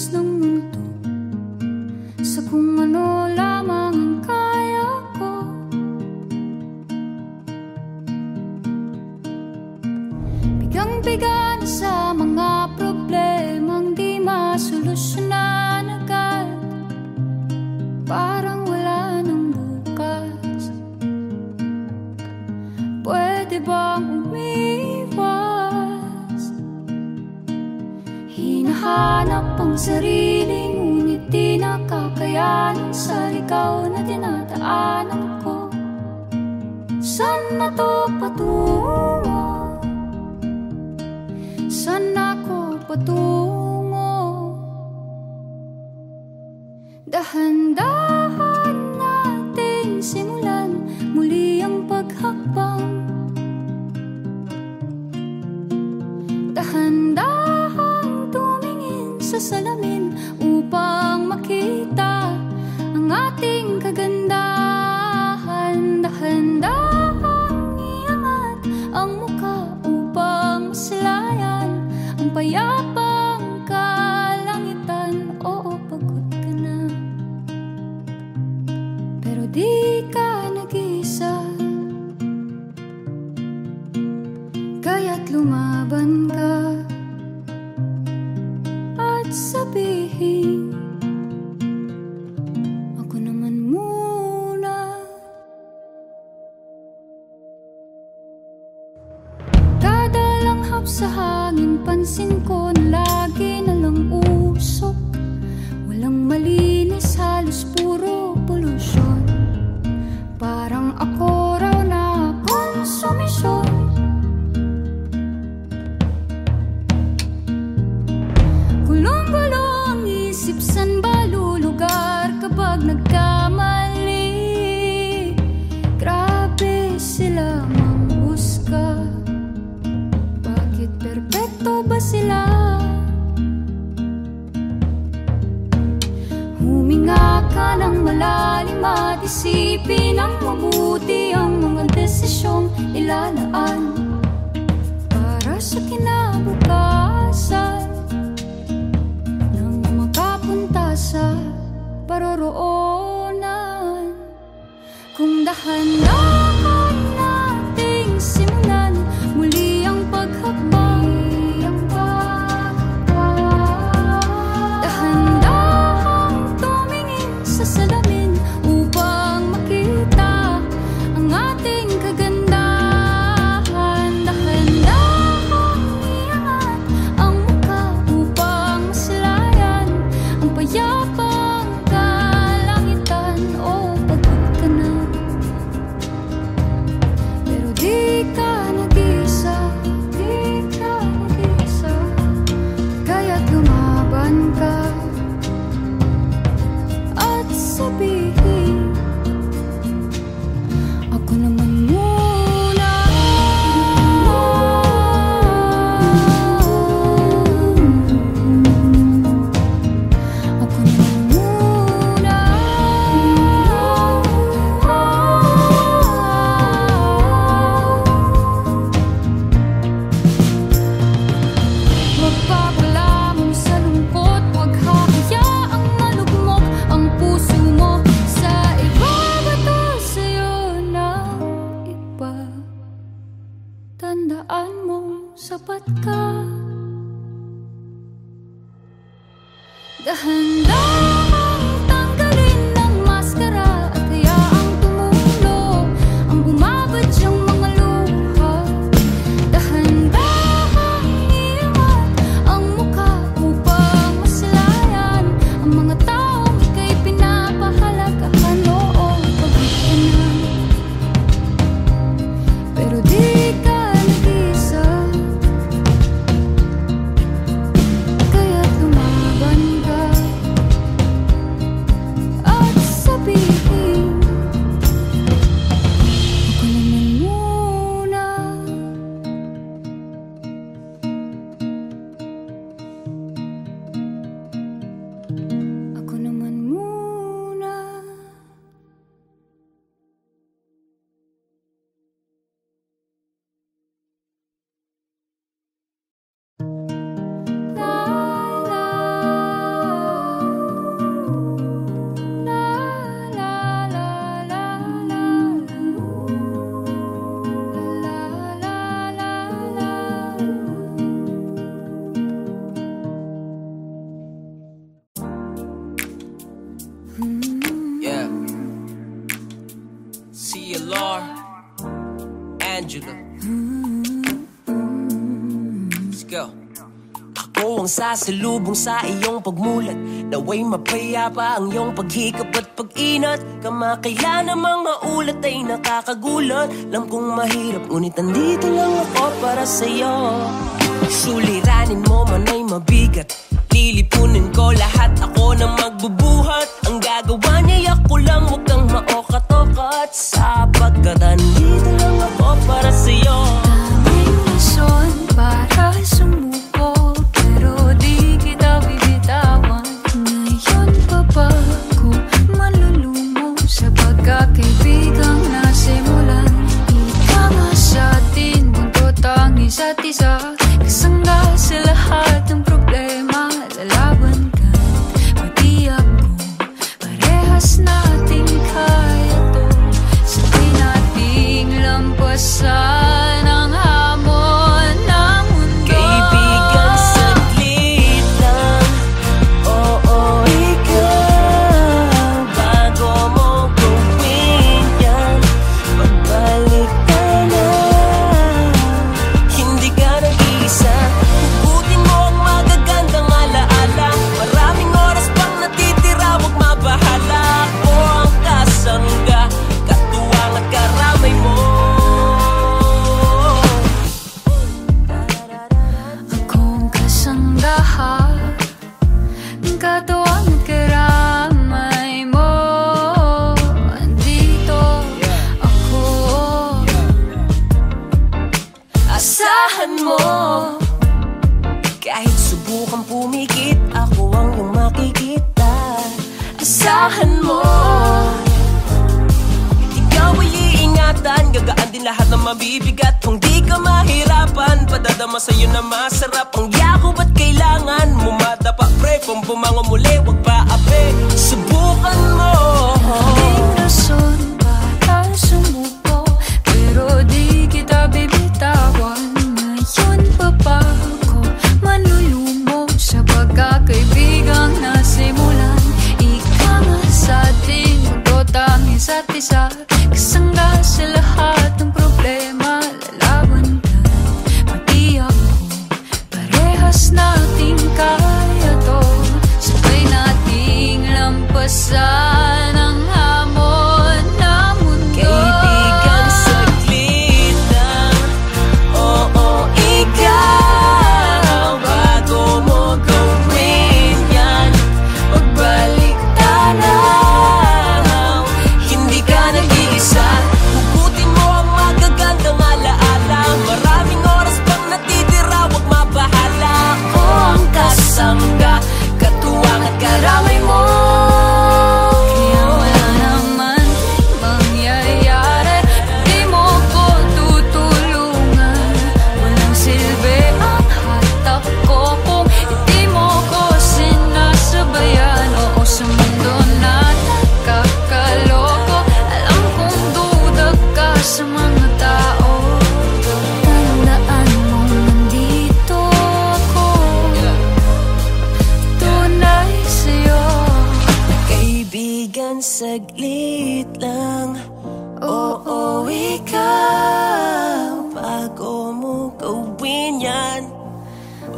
kilos ng mundo, sa kung ano lamang ang kaya ko. Bigang-biga na sa mga problemang di masolusyonan agad, parang wala nang bukas. Pwede bang umiwas? Hinahanap ang sarili, ngunit di nakakayanan sa ligaw na dinadaanan ko. Saan na to patungo? Saan ako patungo? Dahan-dahan nating simulan muli ang paghakbang. Dahan-dahan tumingin sa salamin upang makita ang ating kagandahan. Dahan-dahan iangat ang mukha upang maslayan ang payapang kalangitan. Oo, pagod ka na, pero di ka nag-isa, kaya't lumaban ka at sabihin, ako naman muna. Kada langhap sa hangin, pansin ko na lagi na lang usok. Walang malinis, halos puro polusyon. Parang ako raw na konsumisyon. Gulong-gulo ang isip, san ba lulugar kapag nagkamali? Grabe sila manghusga, bakit perpekto ba sila? Huminga ka ng malalim at isipin ang mabuti ang mga desisyong ilalaan para sa kinabukasan, nang makapunta sa paroroonan. Kung dahan-dahan nating simulan muli ang paghakbang, dahan-dahan tumingin sa salamin upang makita ang ating kagandahan. Dahan-dahan iangat ang mukha upang maslayan ang payapang kalangitan. O pagod ka na, pero di ka nag-isa, di ka nag-isa, kaya't lumaban ka at sabihin, ako naman muna. Ako naman muna. Huwag papalamon sa lungkot, huwag hahayaang malugmok ang puso mo sa iba. Bato sa'yo ng iba, tandaan mong sapat ka. Dahan-dahan tanggalin ng maskara at hayaang tumulo ang bumabadyang mga luha. Dahan-dahan iangat ang mukha upang maslayan ang mga taong ika'y pinapahalagahan. Oo, pagod ka na, pero di ka nag-isa, kaya't lumaban ka Angela. Let's go. Ako ang sasalubong sa iyong pagmulat, naway mapayapa ang iyong paghikap at pag-inat. Kamakailan namang maulat ay nakakagulat. Alam kong mahirap, ngunit nandito lang ako para sa'yo. Suliranin mo man ay mabigat, lilipunin ko lahat, ako na magbubuhat. Ang gagawa niya ako lang, huwag kang maokat-okat, sapagkat nandito lang ako para sa'yo. Daming rason para sumuko, pero di kita bibitawan. Ngayon pa ba ako malulumo sa pagkakaibigang nasimulan? Ika nga sa atin, mundo tanging isa't isa, kasangga sa lahat ng problema. Lalaban ka, pati ako, parehas nating kaya to. Sabay nating lampasan ang hamon ng mundo. Kaibigan, saglit lang. Oo, ikaw, bago mo gawin yan, magbalik ka na. Hindi ka nag-iisa, hugutin mo ang magagandang alaala. Maraming oras pang natitira, huwag mabahala. Ako ang kasangga, katuwang at karamay mo. Akong kasanggahan, katuwang at karamay mo. Andito ako, asahan mo. Kahit subukan pumikit, ako ang iyong makikita. Asahan mo, ikaw ay iingatan, gagaan din lahat ng mabibigat. Kung di ka mahirapan, padadama sa'yo na masarap ang yakop at kailangan mumadapa pre. Kung bumango muli, wag pa ape, subukan mo. Daming rason para sumuko, pero di kita bibitawan. Ngayon pa ba ako manlulumo sa pagkakaibigang nasimulan? Ika nga sa atin, mundo tanging isa't isa, kasangga sa lahat ng problema. Lalaban ka, pati ako, parehas nating kaya to. Sabay nating lampasan ang hamon ng mundo. Kaibigan, saglit lang. Oo, ikaw, bago mo gawin yan, magbalik tanaw. Hindi ka nag-iisa, hugutin mo ang magagandang alaala. Maraming oras pang natitira, huwag mabahala. Ako ang kasangga, katuwang at karamay mo. Kaya wala naman mangyayari, di mo ko tutulungan. Walang silbi ang hatak ko kung hindi mo ko sinasabayan. Oo, sa mundo na nakakaloko, alam kong duda ka sa mga tao. Tandaan mo, nandito ako, tunay sa'yo. Kaibigan, saglit lang. Oo, ikaw, bago mo gawin yan,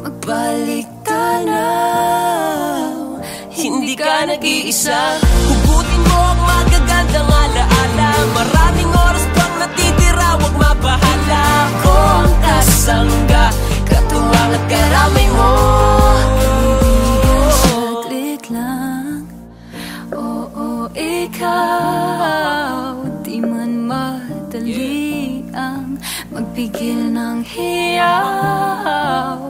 magbalik tanaw. Hindi ka nag-iisa, hugutin mo ang magagandang alaala. Maraming oras pang natitira, huwag mabahala. Ako ang kasangga, katuwang at karamay mo. Kaibigan, saglit lang. Oo, ikaw, di man madali ang magpigil ng hiyaw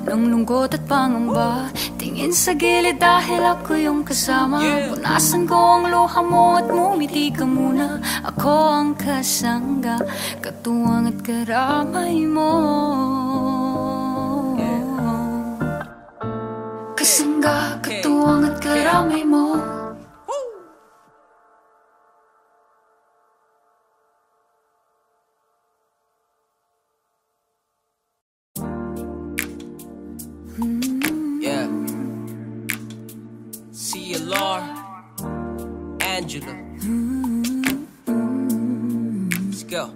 ng lungkot at pangamba. Tingin sa gilid dahil ako yung kasama. Punasan ko ang luha mo at ngumiti ka muna. Ako ang kasangga, katuwang at karamay mo. Kasangga, katuwang at karamay mo. Yeah. CLR, Angela. Let's go.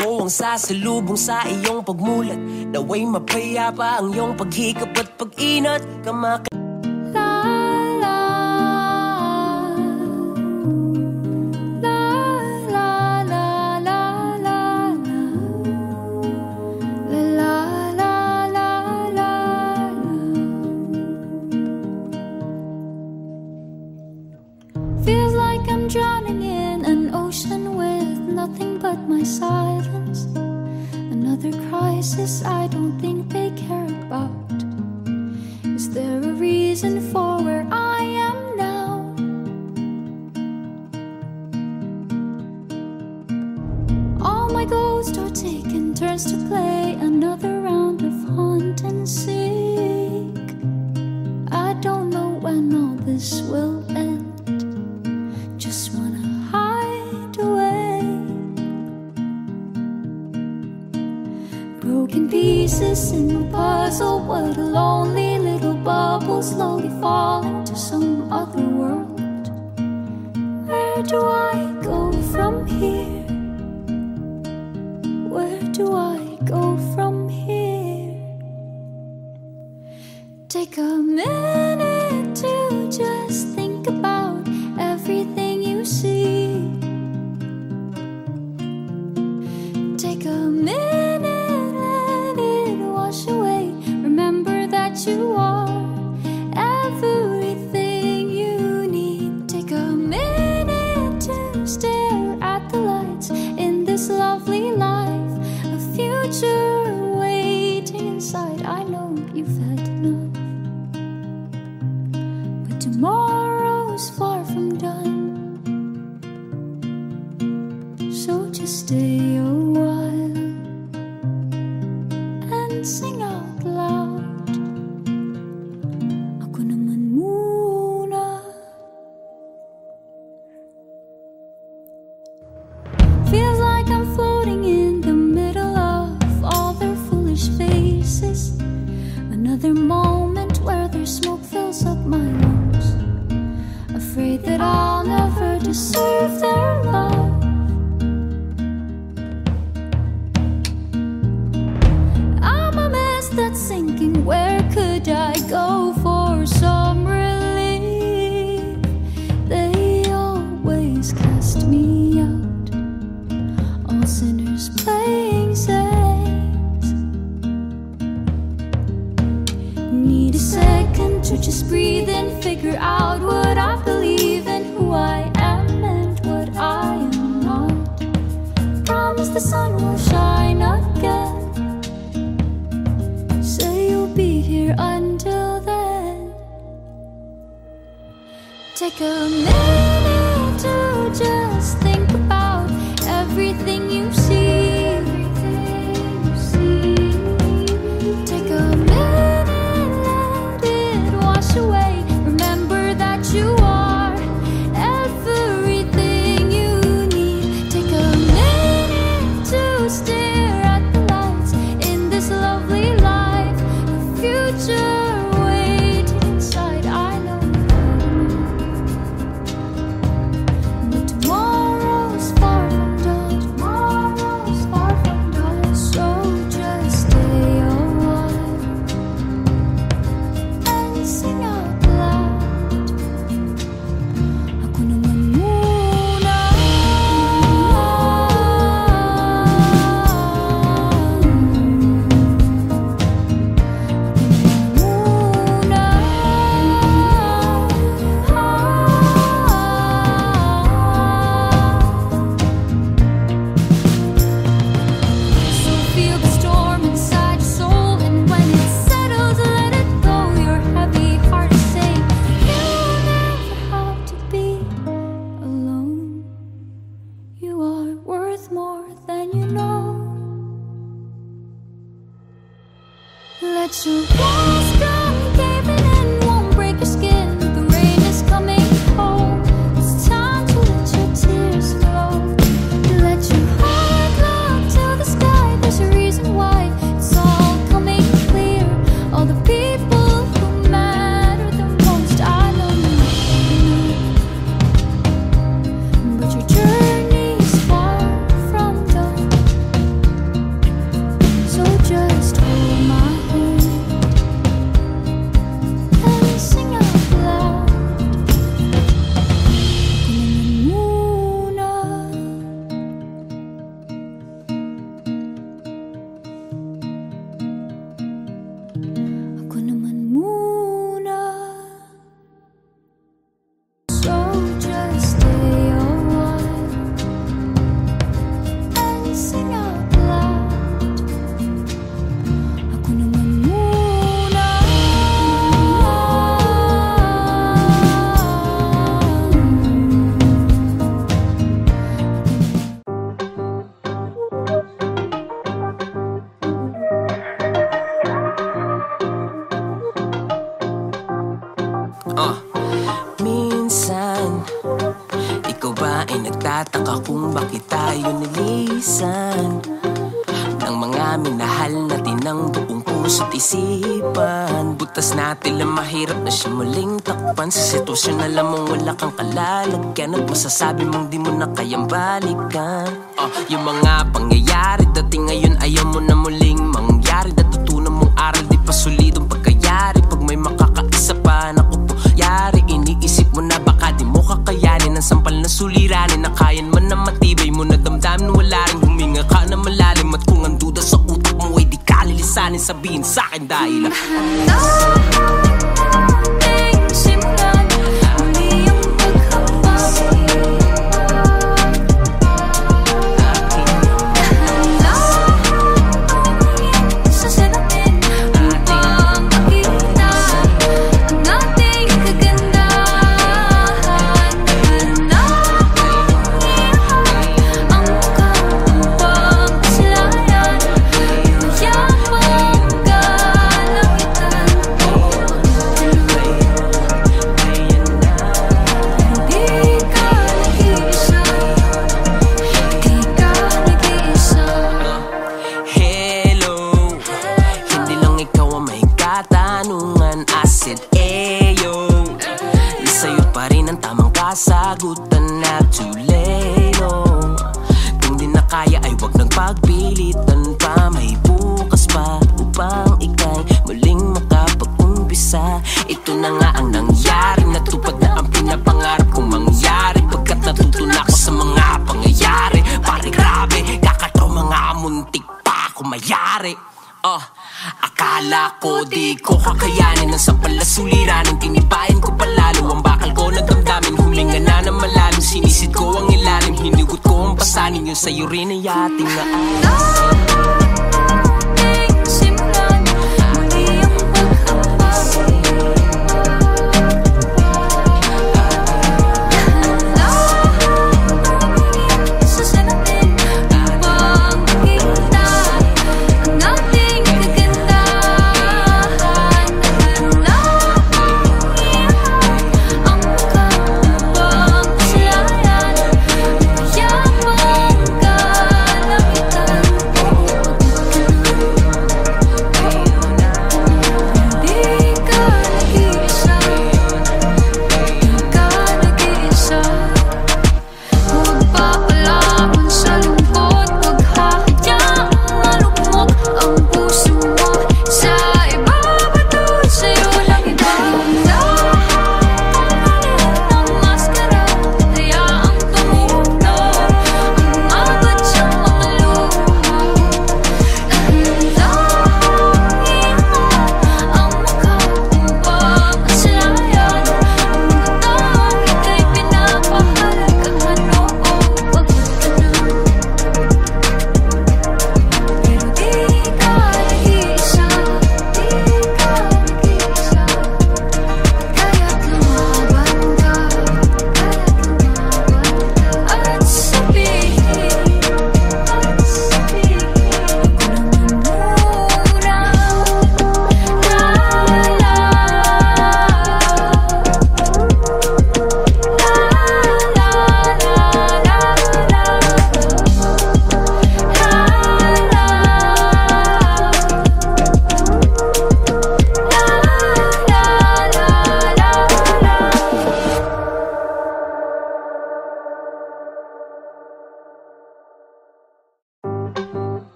Ako ang sasalubong sa iyong pagmulat. Naway mapayapa ang iyong paghikap at pag-inat. Feels like I'm drowning in an ocean with nothing but my silence. Another crisis I don't think they care about. Is there a reason for where I am now? All my ghosts are taking turns to play another round of hunt and seek. I don't know when all this will end. Just wanna hide away. Broken pieces in a puzzle. What a lonely little bubble, slowly falling to some other world. Where do I go from here? Where do I go from here? Take a minute to just think about everything you see. Take a minute, let it wash away. Remember that you are everything you need. Take a minute to stare at the lights in this lovely life. A future waiting inside. I know you've had enough, but tomorrow's far from done. So just stay a while and sing out loud. Ako naman muna. Feels like I'm floating in the middle of all their foolish faces. Another moment where their smoke fills up my lungs. Afraid that I'll never deserve their love. I'm a mess that's sinking. Where could I go for some relief? They always cast me out, all sinners playing saints. Need a second to just breathe and figure out what I believe and who I am and what I am not. Promise the sun will shine again. Say you'll be here until then. Take a minute to just think about everything you see. Take a minute, let it wash away. Remember that you are everything you need. Take a minute to stare at the lights in this lovely life. A future waiting inside. I know, but tomorrow nagtataka kung bakit tayo nilisan ng mga minahal natin ng buong puso't isipan. Butas natin lang mahirap na siya muling takpan sa sitwasyon alam mong wala kang kalalagyan at masasabi mong di mo na kayang balikan. Yung mga pangyayari dating ngayon ayaw mo na muling mangyari. Natutunan mong aral di pa solidong pagkayari. Pag may makakaisa pa na kupuyari, iniisip mo na baka di mo kakayanin ang sampal na suliranin na kayan man na matibay mo na damdamin wala rin huminga ka na malalim. At kung ang duda sa utak mo ay di ka lilisanin, sabihin sa'kin dahil sagutan na too late, oh. Kung di na kaya ay wag nang pagpilitan pa. May bukas pa upang ika'y muling makapag-umpisa. Ito na nga ang nangyari, natupad na ang pinapangarap kong mangyari. Pagkat natuto na ako sa mga pangyayari, pare grabe, kakataw mga muntik pa ako mayari. Akala ko di ko kakayanin ang sampal na suliranin, tinipayan ko palalo ang bakal ko na damdamin. Huminga na ng malalim, sinisid ko ang ilalim, hinugot ko ang pasanin yun sa'yo rin ay ating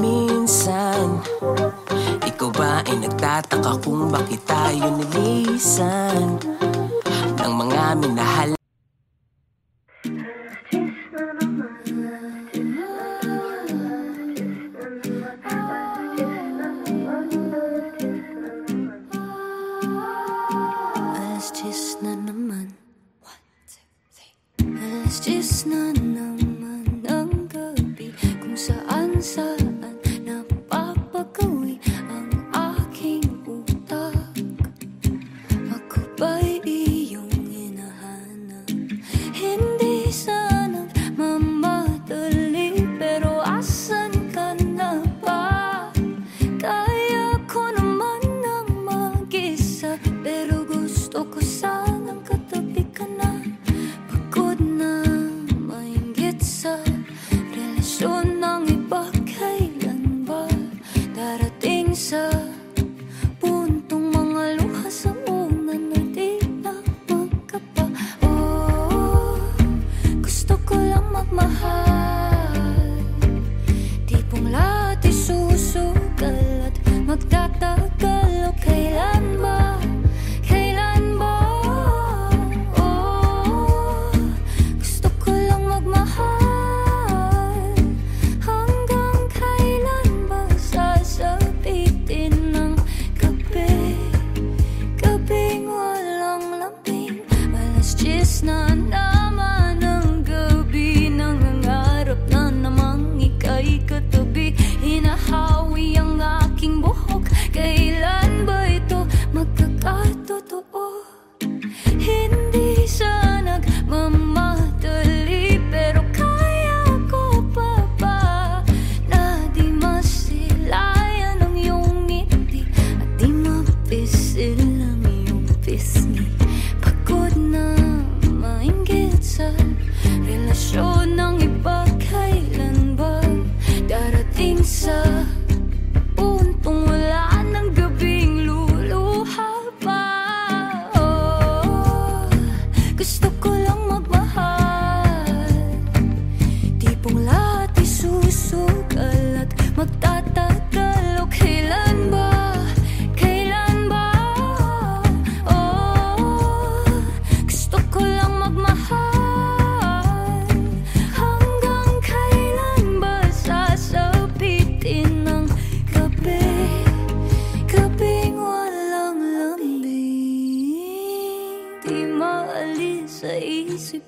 minsan, ikaw ba ay nagtataka kung bakit tayo nilisan ng mga minahal? Alas 10 na naman. 1, 2, 3. Alas 10 na naman ang gabi, kung saan-saan napapagawi ang aking utak. Ako ba'y iyong hinahanap?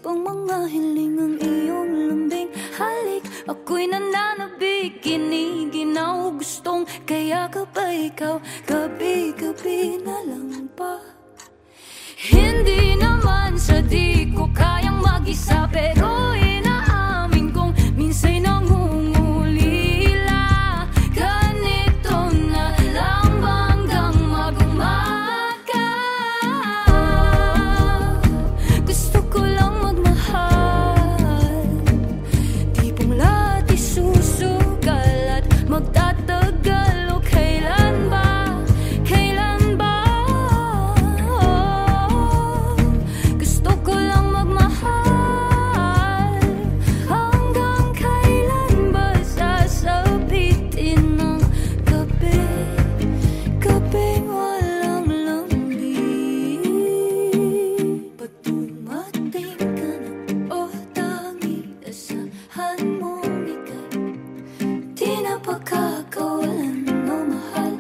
pang mga hiling ang iyong lambing halik. Ako'y nananabig, giniginaw, gustong kaya ka ba ikaw? Gabi-gabi na lang ba? Hindi naman sa di ko kayang mag-isa, pero inaamin kong minsa'y nangungulila. Ganito na lang hanggang mag-umaga. Gusto ko lang magmahal, tipong lahat isusugal at magtatagal. O kailan ba? Kailan ba? Gusto ko lang magmahal, hanggang kailan ba sasabitin ng gabi? Gabing walang lambing. Ba't dumating ka na? O tangi asahan mong ika'y di na pagkakawalan. O mahal,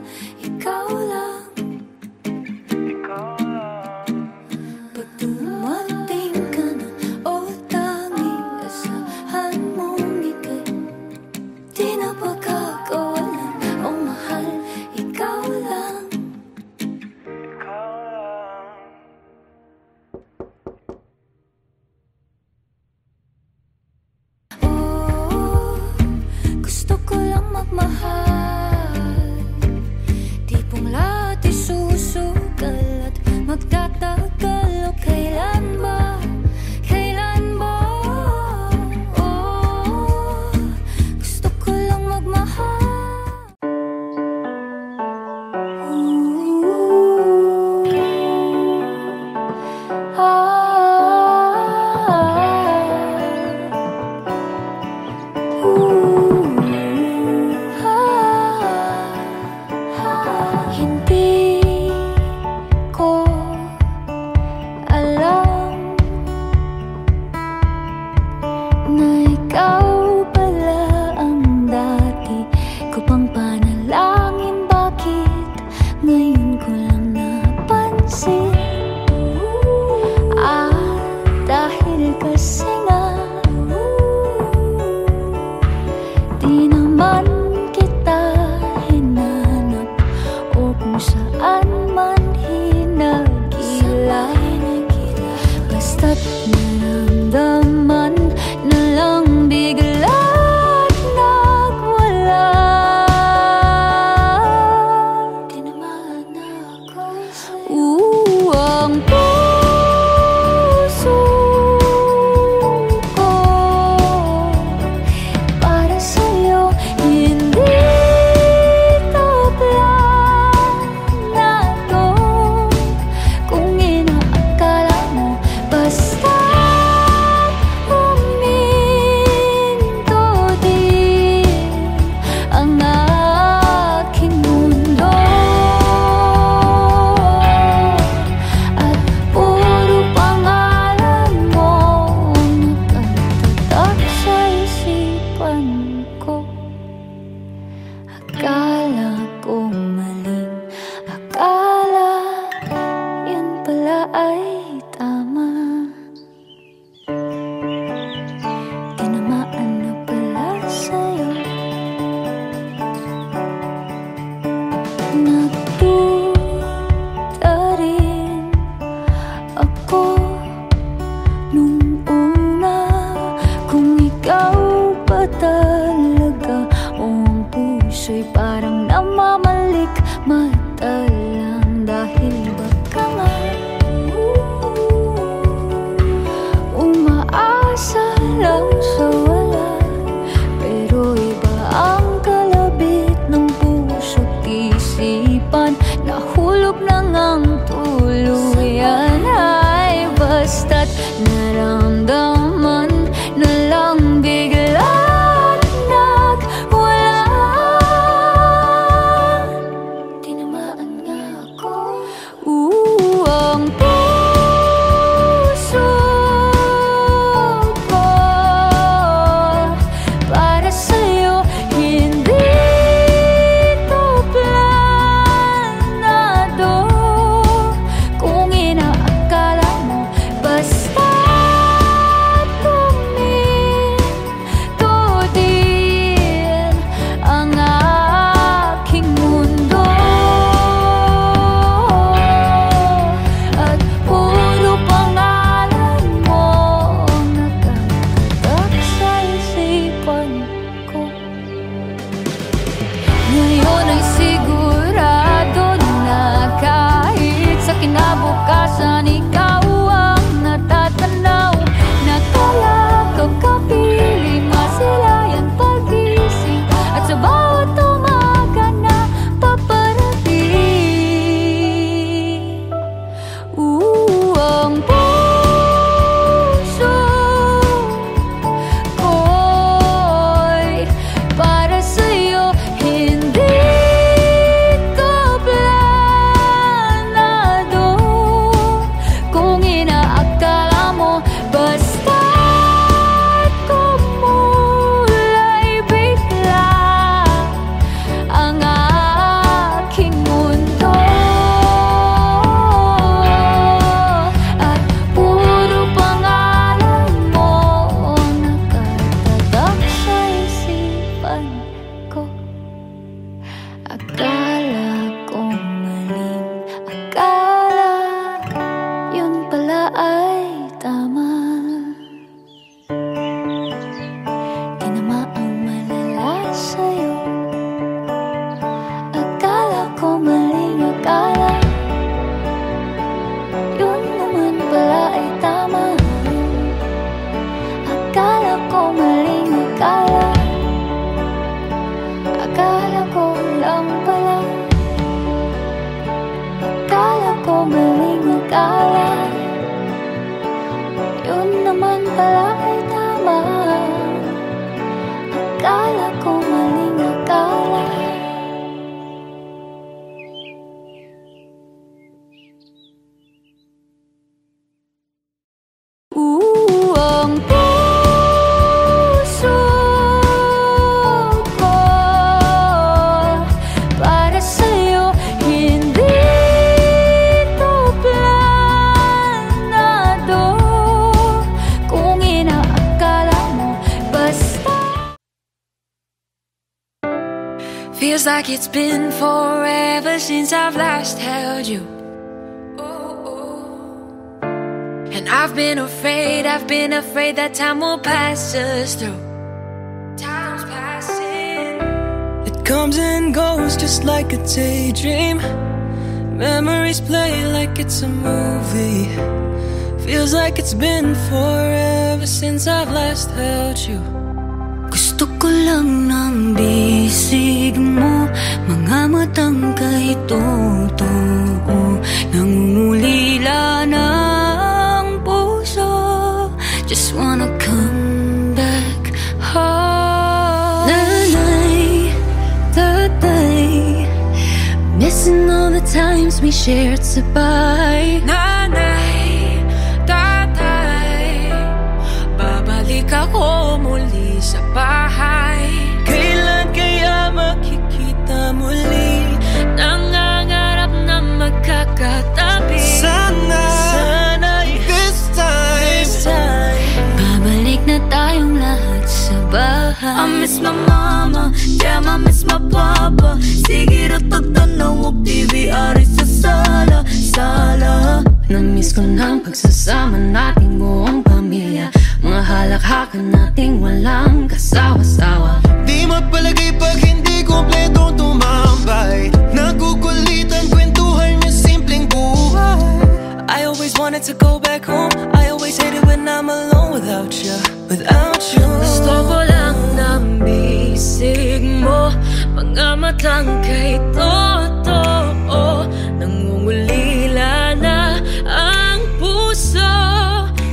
ikaw lang. Pag dumating ka na, o tanging asahan mong ika'y di na pagkakawalan. O mahal, ikaw lang. Oh, gusto ko lang magmahal, tipong lahat isusugal at magtatagal. O kailan ba? Kailan ba? Oh, gusto ko lang magmahal. Hindi ko alam na ikaw pala ang dati ko pang panalangin. Bakit ngayon ko lang napansin? Dahil kasi nga di naman kita hinanap, o kung saan man hinagila. Basta't naramdaman na lang bigla't nagwala. Tinamaan na ako'y sa'yo. Ang puso ko para sa'yo, hindi to planado. Kung inaakala mo basta huminto din ang aking mundo, at puro pangalan mo ang nagtatak sa isipan ko. Akala kong maling akala, yan pala ay tama. Tinamaan na pala sa'yo. Nagduda rin ako nung una kung ikaw ba talaga Feels like it's been forever since I've last held you. And I've been afraid that time will pass us through. Time's passing. It comes and goes just like a daydream. Memories play like it's a movie. Feels like it's been forever since I've last held you. Gusto ko lang ng bisig mo, mga matang kay totoo, nangungulila ng puso. Just wanna come back home. Nanay, tatay, missing all the times we shared sa bahay. Nanay, tatay, babalik ako muli sa bahay. Kailan kaya makikita muli? Nangangarap na magkakatabi. Sana'y this time Babalik na tayong lahat sa bahay. I miss my mama, damn I miss my papa. Sige ro tagtanaw og TV ari sa sala. Na-miss ko ng pagsasama nating buong pamilya, mga halakhakan nating walang kasawa-sawa. Di mapalagay pag hindi kompletong tumambay. Nagukulitan, kwentuhan yung simpleng buhay. I always wanted to go back home. I always hate it when I'm alone without you. Gusto ko lang ng bisig mo, mga matang kay totoo, nangungulila na ang puso.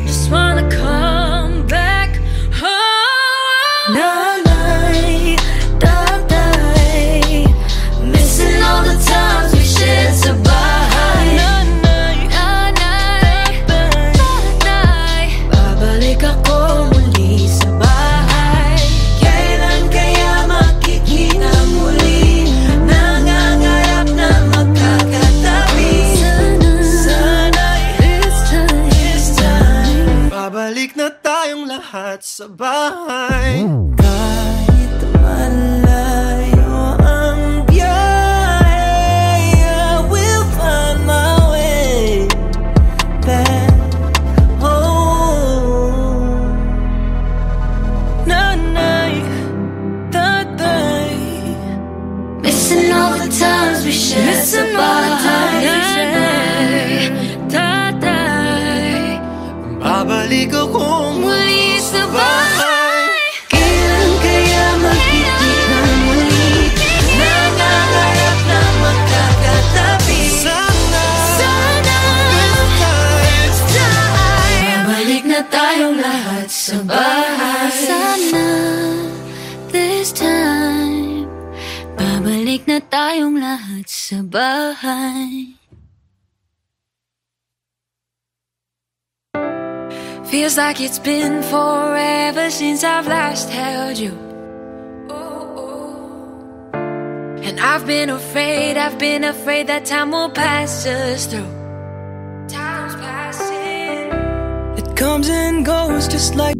Just wanna come back home. Nanay, tatay, missing all the times we shared sa bahay. Nanay, tatay, babalik ako muli sa bahay. Kailan kaya makikita muli? Nangangarap na magkakatabi. Sana'y this time Babalik na tayong lahat sa bahay. Kahit malayo ang biyahe, I will find my way back home. Nanay, tatay, missing all the times we shared sa bahay. Nanay, tatay, babalik akong Muli sa bahay. Kailan kaya makikita muli? Nangangarap na magkakatabi. Sana this time babalik na tayong lahat sa bahay. Sana this time babalik na tayong lahat sa bahay. feels like it's been forever since I've last held you. And I've been afraid that time will pass us through. Time's passing. It comes and goes just like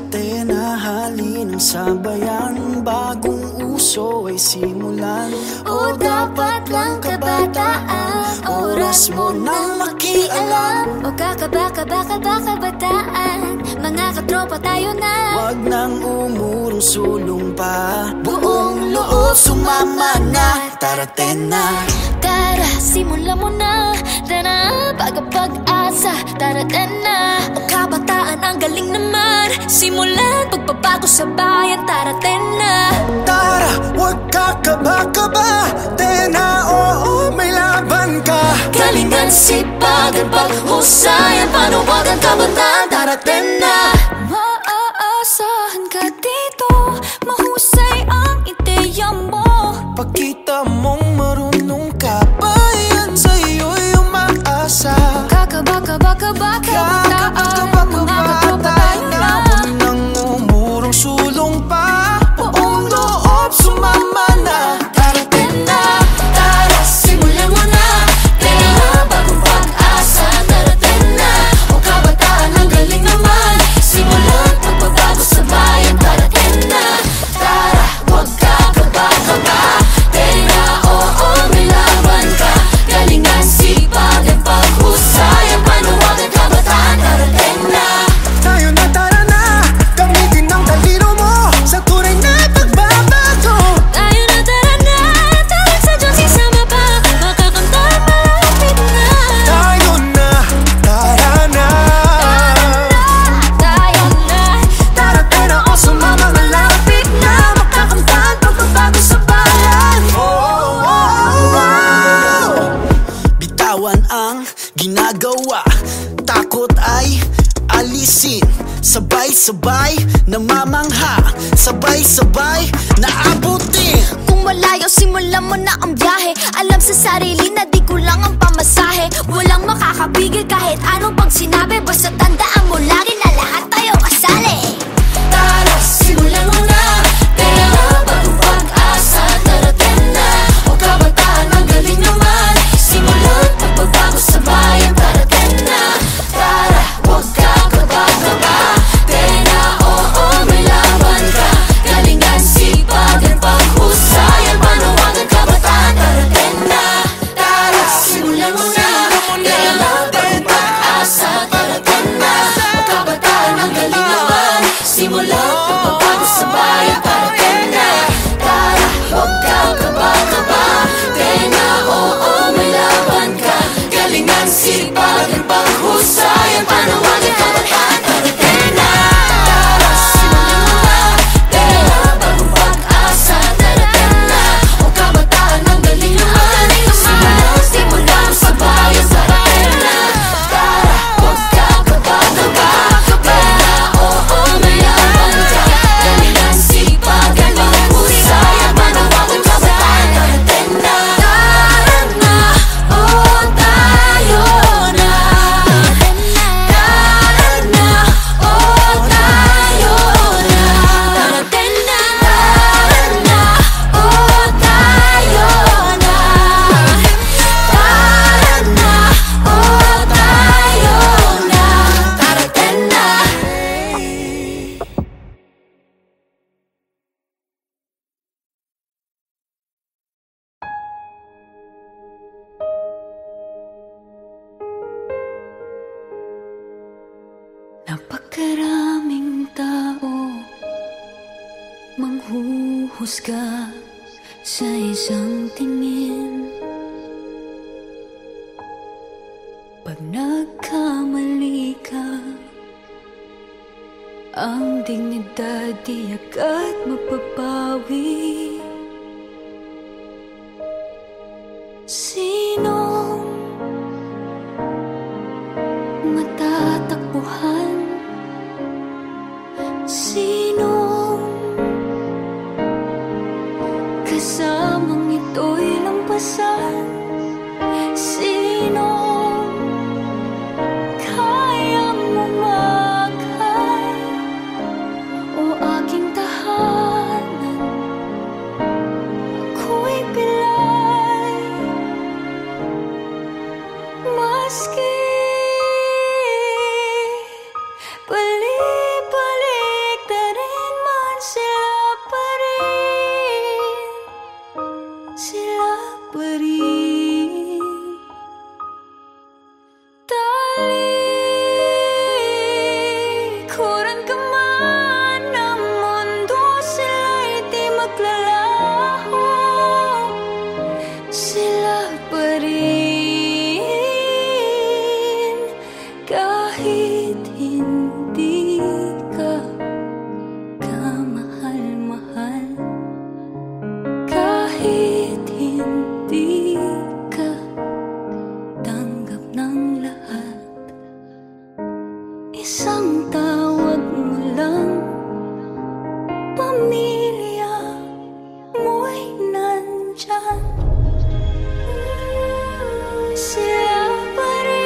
Tinahalin ng sabayan, bagong uso ay simulan. O dapat lang kabataan, oras mo nang makialam. O kakabaka-baka-baka-bataan, mga katropa tayo na. Wag nang umurong sulong pa, Buong loob sumama na, taraten na. Tara, simulan mo na. Tara, pag-asa, taraten na. O kabataan, ang galing naman. Simulan, pagbabago sa bayan, taraten na. Tara, wag kakaba-kaba, tena, oo, may laban ka. Galingan, sipagan, paghusayan, panuwagan, kabataan, taraten na. Maaasahan ka dito, mahusay ang ideya mo. Pagkita mong marunong ka, bayan sa'yo'y umaasa. Kakabaka-baka-baka-bataan, mga katropa tayo na. Huwag nang umurong sulong pa, buong loob sumama na, taraten na. Tara, simulan mo na. Tara, ginagawa. Takot ay alisin, sabay-sabay namamangha, sabay-sabay naabutin. Kung malayo, simulan mo na ang biyahe. Alam sa sarili na di kulang ang pamasahe. Walang makakapigil kahit anong pag sinabi. Basta tandaan mo lagi na lahat tayo kasali. Tara, simulan mo na. Pera, bagong pag-asa, darating na. O kabataan, ang galing naman. Simulan, pagbabago sa bayan, darating na. Tara, huwag ka kaba-kaba. Tena, oo, may laban ka. Galingan, sipagan, panghusayan, panawagan, kabataan, darating na. Tara, simulan mo na. Pera, bagong pag-asa, darating na. O kabataan, ang galing naman. Simulan, pagbabago sa bayan, darating na. Tara, huwag ka kaba-kaba. Tena, oo, may laban ka. Galingan, sipagan, panghusayan, panawagan, kabataan, darating na. Tara, simulan mo na. Pera, bagong pag-asa, darating na. O kabataan, ang galing naman. Simulan sa bayan, darating na. Tara, huwag ka kaba-kaba. Pera, oo, may laban ka. Galingan, sipagan, panghusayan, panawagan, kabataan, darating na. Tara na, oh, tayo na. Tara na, oh, tayo na. Darating na. Tara na, oh, tayo na. Tara na, oh, tayo na. Darating na. Napakaraming tao manghuhusga sa isang tingin. Pag nagkamali ka, ang dignidad di agad mapapawi. Sinong matatakbuhan? Sinong kasamang ito'y lampasan? Sinong kayang umakay o aking tahanan? Ako'y pilay, maski balik-balik na rin man, sila pa rin. Sila pa rin. Talikuran ka man ng mundo, sila'y di maglalaho. Sila pa rin. Kahit hindi ka kamahal-mahal, kahit hindi ka tanggap ng lahat, isang tawag mo lang, pamilya mo'y nandyan. Sila pa rin.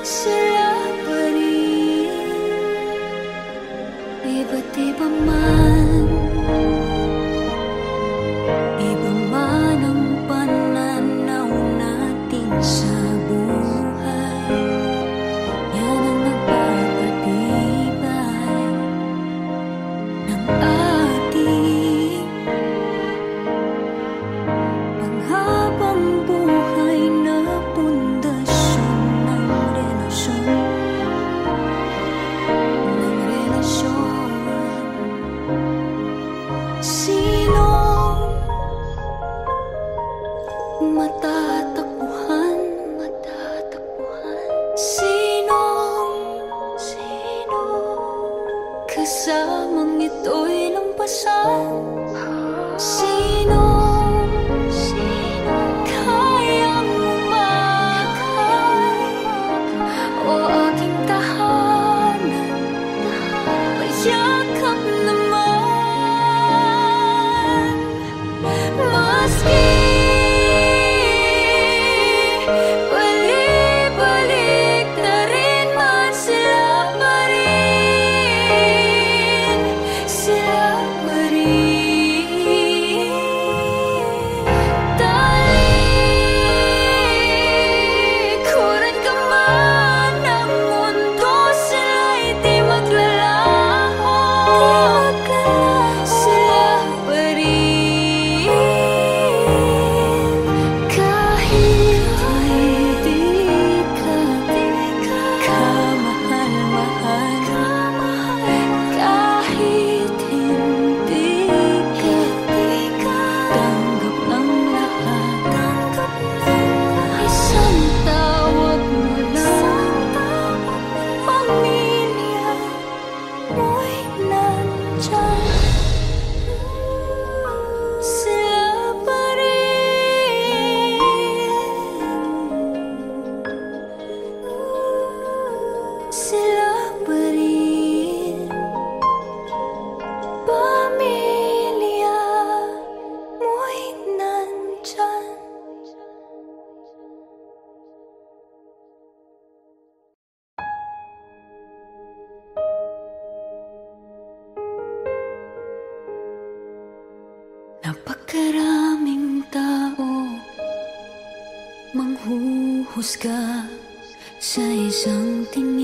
Sila pa rin. Iba't iba man, iba man ang pananaw natin sa buhay. Yan ang nagpapatibay ng ating panghabang buhay na pundasyon ng relasyon. Sinong matatakbuhan? Sinong kasamang ito'y lampasan? Sino Napakaraming tao manghuhusga sa isang tingin.